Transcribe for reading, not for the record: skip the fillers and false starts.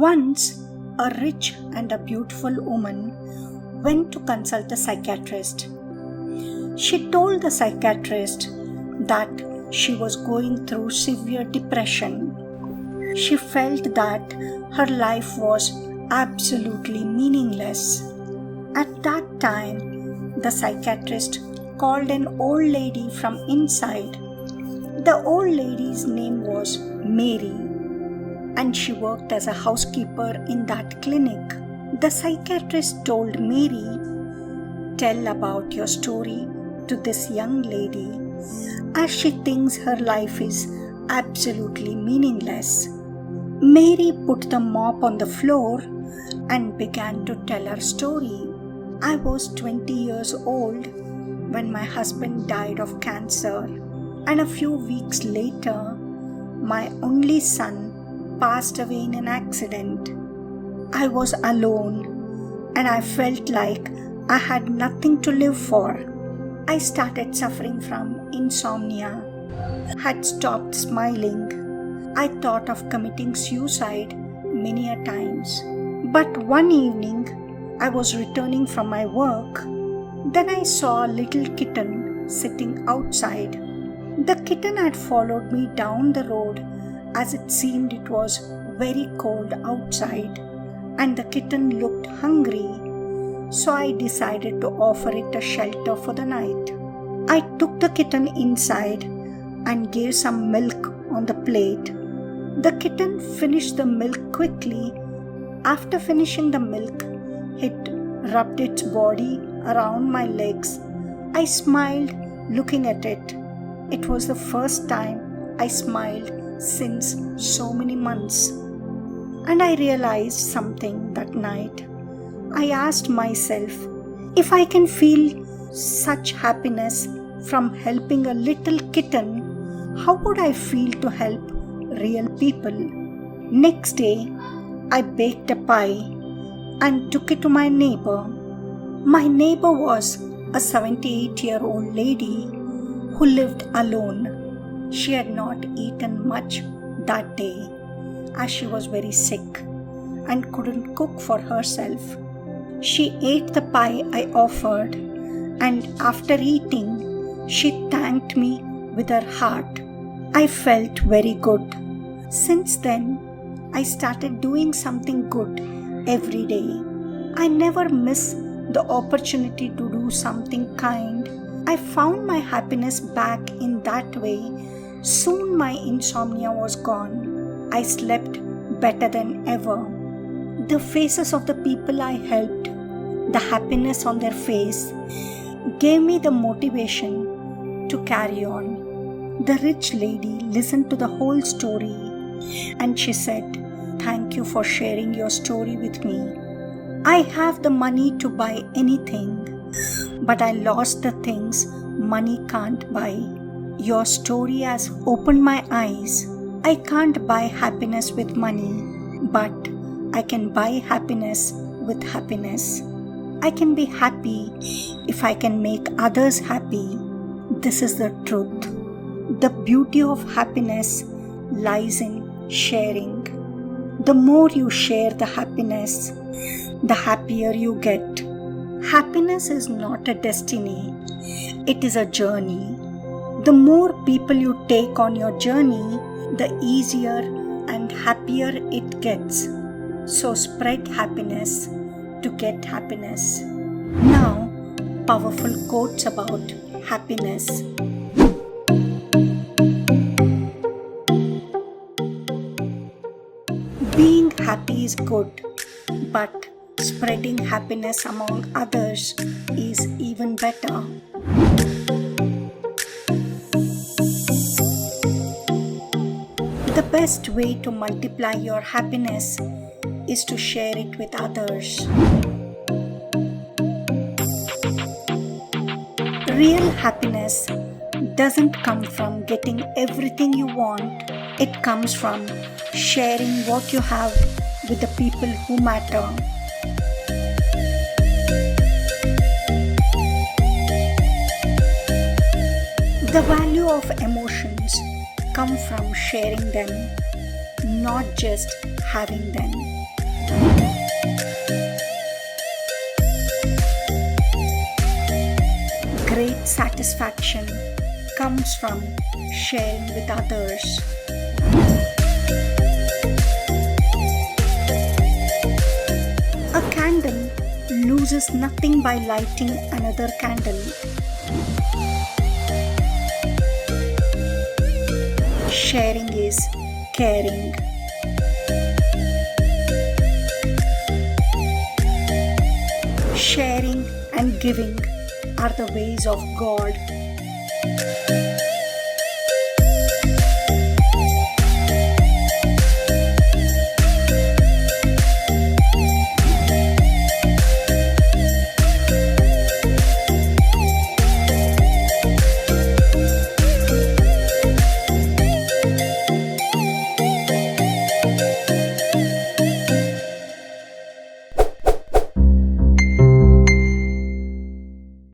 Once, a rich and a beautiful woman went to consult a psychiatrist. She told the psychiatrist that she was going through severe depression. She felt that her life was absolutely meaningless. At that time, the psychiatrist called an old lady from inside. The old lady's name was Mary, and she worked as a housekeeper in that clinic. The psychiatrist told Mary, "Tell about your story to this young lady, as she thinks her life is absolutely meaningless." Mary put the mop on the floor and began to tell her story. "I was 20 years old when my husband died of cancer, and a few weeks later, my only son passed away in an accident. I was alone and I felt like I had nothing to live for. I started suffering from insomnia, had stopped smiling. I thought of committing suicide many a times. But one evening, I was returning from my work. Then I saw a little kitten sitting outside. The kitten had followed me down the road as it seemed it was very cold outside, and the kitten looked hungry, so I decided to offer it a shelter for the night. I took the kitten inside and gave some milk on the plate. The kitten finished the milk quickly. After finishing the milk, it rubbed its body around my legs. I smiled looking at it. It was the first time I smiled since so many months. And I realized something that night. I asked myself, if I can feel such happiness from helping a little kitten, how would I feel to help real people? Next day, I baked a pie and took it to my neighbor. My neighbor was a 78-year-old lady who lived alone. She had not eaten much that day as she was very sick and couldn't cook for herself. She ate the pie I offered, and after eating, she thanked me with her heart. I felt very good. Since then, I started doing something good every day. I never miss the opportunity to do something kind. I found my happiness back in that way. Soon my insomnia was gone. I slept better than ever. The faces of the people I helped, the happiness on their face, gave me the motivation to carry on. The rich lady listened to the whole story and she said, "Thank you for sharing your story with me. I have the money to buy anything, but I lost the things money can't buy. Your story has opened my eyes. I can't buy happiness with money, but I can buy happiness with happiness. I can be happy if I can make others happy. This is the truth. The beauty of happiness lies in sharing. The more you share the happiness, the happier you get. Happiness is not a destiny, it is a journey. The more people you take on your journey, the easier and happier it gets. So spread happiness to get happiness." Now, powerful quotes about happiness. Being happy is good, but spreading happiness among others is even better. The best way to multiply your happiness is to share it with others. Real happiness doesn't come from getting everything you want. It comes from sharing what you have with the people who matter. The value of emotions come from sharing them, not just having them. Great satisfaction comes from sharing with others. A candle loses nothing by lighting another candle. Sharing is caring. Sharing and giving are the ways of God